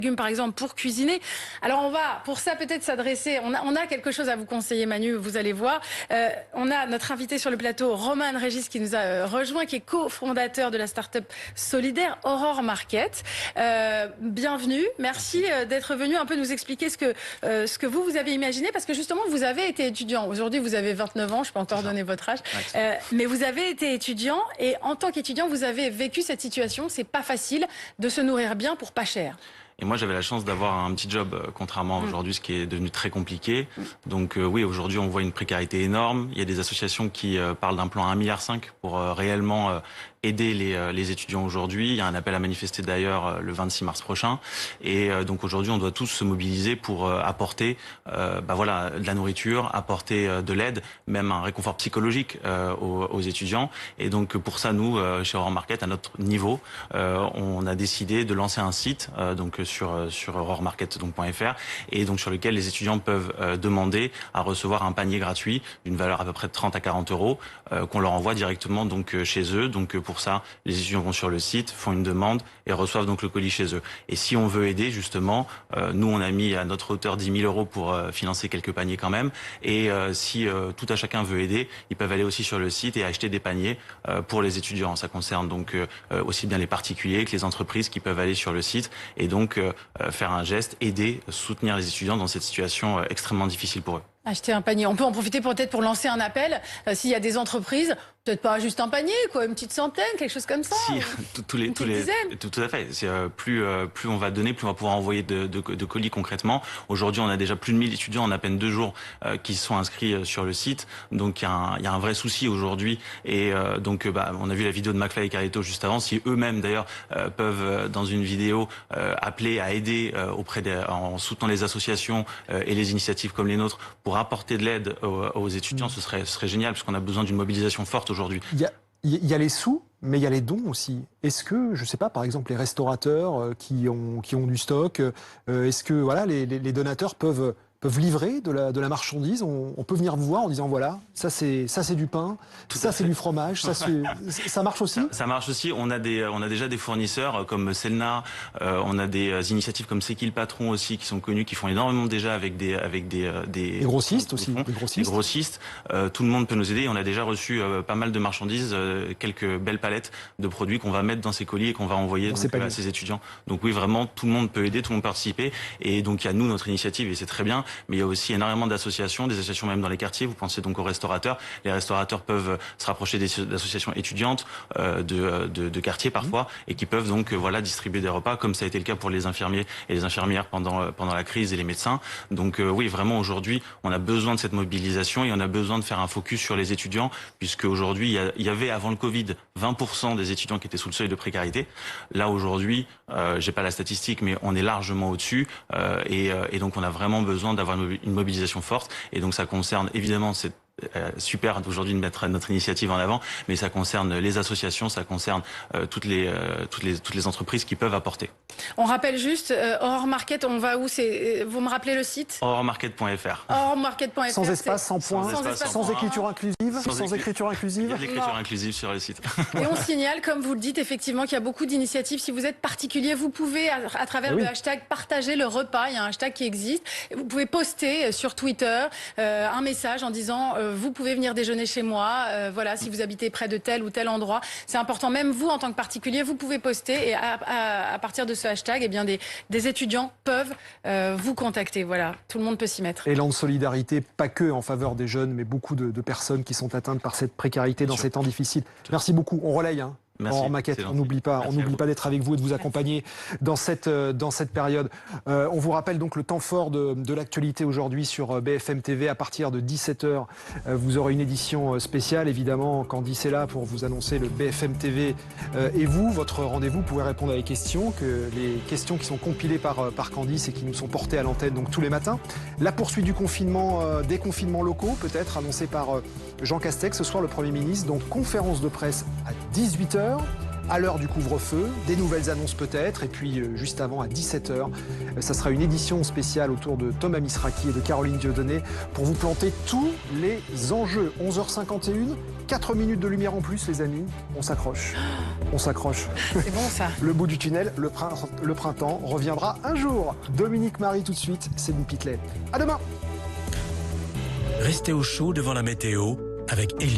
légumes par exemple pour cuisiner. Alors on va pour ça peut-être s'adresser, on a quelque chose à vous conseiller Manu, vous allez voir. On a notre invité sur le plateau, Roman Régis, qui nous a rejoint, qui est cofondateur de la start-up solidaire Aurore Market. Bienvenue, merci d'être venu un peu nous expliquer ce que vous avez imaginé, parce que justement vous avez été étudiant. Aujourd'hui vous avez 29 ans, je ne peux pas encore donner votre âge, mais vous avez été étudiant et en tant qu'étudiant vous avez vécu cette situation. C'est pas facile de se nourrir bien pour pas cher. Et moi, j'avais la chance d'avoir un petit job, contrairement à aujourd'hui, ce qui est devenu très compliqué. Donc oui, aujourd'hui, on voit une précarité énorme. Il y a des associations qui parlent d'un plan à 1,5 milliard pour réellement aider les étudiants aujourd'hui. Il y a un appel à manifester d'ailleurs le 26 mars prochain. Et donc aujourd'hui, on doit tous se mobiliser pour apporter voilà, de la nourriture, apporter de l'aide, même un réconfort psychologique aux étudiants. Et donc pour ça, nous, chez Aurore Market, à notre niveau, on a décidé de lancer un site donc sur auroremarket.fr et donc sur lequel les étudiants peuvent demander à recevoir un panier gratuit d'une valeur à peu près de 30 à 40 euros qu'on leur envoie directement donc chez eux. Donc pour ça, les étudiants vont sur le site, font une demande et reçoivent donc le colis chez eux. Et si on veut aider justement, nous on a mis à notre hauteur 10 000 euros pour financer quelques paniers quand même. Et si tout à chacun veut aider, ils peuvent aller aussi sur le site et acheter des paniers pour les étudiants. Ça concerne donc aussi bien les particuliers que les entreprises qui peuvent aller sur le site et donc faire un geste, aider, soutenir les étudiants dans cette situation extrêmement difficile pour eux. Acheter un panier. On peut en profiter peut-être pour lancer un appel. S'il y a des entreprises, peut-être pas juste un panier, quoi, une petite centaine, quelque chose comme ça. Si, tout à fait. C'est plus on va donner, plus on va pouvoir envoyer de colis concrètement. Aujourd'hui, on a déjà plus de 1000 étudiants en à peine 2 jours qui sont inscrits sur le site. Donc il y a un vrai souci aujourd'hui. Et donc on a vu la vidéo de McFly et Carlito juste avant. Si eux-mêmes d'ailleurs peuvent dans une vidéo appeler à aider en soutenant les associations et les initiatives comme les nôtres pour apporter de l'aide aux étudiants, ce serait génial parce qu'on a besoin d'une mobilisation forte aujourd'hui. Il y a les sous, mais il y a les dons aussi. Est-ce que, je ne sais pas, par exemple, les restaurateurs qui ont du stock, est-ce que voilà, les donateurs peuvent livrer de la marchandise? On peut venir vous voir en disant voilà, ça c'est du pain, ça c'est du fromage, ça marche aussi? Ça marche aussi. On a déjà des fournisseurs comme Selna, on a des initiatives comme C'est qui le patron aussi qui sont connus, qui font énormément déjà avec des grossistes aussi. Des grossistes. Tout le monde peut nous aider. On a déjà reçu pas mal de marchandises, quelques belles palettes de produits qu'on va mettre dans ces colis et qu'on va envoyer à ces étudiants. Donc oui, vraiment, tout le monde peut aider, tout le monde peut participer. Et donc il y a nous, notre initiative, et c'est très bien. Mais il y a aussi énormément d'associations, des associations même dans les quartiers. Vous pensez donc aux restaurateurs. Les restaurateurs peuvent se rapprocher d'associations étudiantes de quartiers parfois et qui peuvent donc voilà distribuer des repas comme ça a été le cas pour les infirmiers et les infirmières pendant la crise et les médecins. Donc oui, vraiment aujourd'hui, on a besoin de cette mobilisation et on a besoin de faire un focus sur les étudiants puisque aujourd'hui il y avait avant le Covid 20% des étudiants qui étaient sous le seuil de précarité. Là aujourd'hui, j'ai pas la statistique, mais on est largement au-dessus et donc on a vraiment besoin d'avoir une mobilisation forte et donc ça concerne évidemment cette super aujourd'hui de mettre notre initiative en avant, mais ça concerne les associations, ça concerne toutes les entreprises qui peuvent apporter. On rappelle juste, Aurore Market, on va où? Vous me rappelez le site? auroremarket.fr. auroremarket.fr. Sans espace, sans point, sans écriture inclusive. Sans écriture inclusive. Il y a de l'écriture inclusive sur le site. Et on signale, comme vous le dites, effectivement, qu'il y a beaucoup d'initiatives. Si vous êtes particulier, vous pouvez, à travers le hashtag, partager le repas. Il y a un hashtag qui existe. Vous pouvez poster sur Twitter un message en disant vous pouvez venir déjeuner chez moi. Voilà, si vous habitez près de tel ou tel endroit, c'est important. Même vous, en tant que particulier, vous pouvez poster et à partir de ce hashtag, eh bien des étudiants peuvent vous contacter. Voilà, tout le monde peut s'y mettre. Élan de solidarité, pas que en faveur des jeunes, mais beaucoup de personnes qui sont atteintes par cette précarité dans ces temps difficiles. Merci beaucoup. On relaye. Aurore Market, on n'oublie pas d'être avec vous et de vous accompagner dans cette période. On vous rappelle donc le temps fort de l'actualité aujourd'hui sur BFM TV. À partir de 17h, vous aurez une édition spéciale. Évidemment, Candice est là pour vous annoncer le BFM TV et vous, votre rendez-vous. Vous pouvez répondre à les questions qui sont compilées par Candice et qui nous sont portées à l'antenne donc tous les matins. La poursuite du confinement, des confinements locaux peut-être, annoncé par Jean Castex. Ce soir, le Premier ministre, donc conférence de presse à 18h. à l'heure du couvre-feu, des nouvelles annonces peut-être, et puis juste avant à 17h, ça sera une édition spéciale autour de Thomas Misraki et de Caroline Dieudonné pour vous planter tous les enjeux. 11h51, 4 minutes de lumière en plus les amis, on s'accroche. On s'accroche. C'est bon ça. Le bout du tunnel, le printemps reviendra un jour. Dominique Marie tout de suite, c'est une Pitlet. À demain. Restez au chaud devant la météo avec Elie.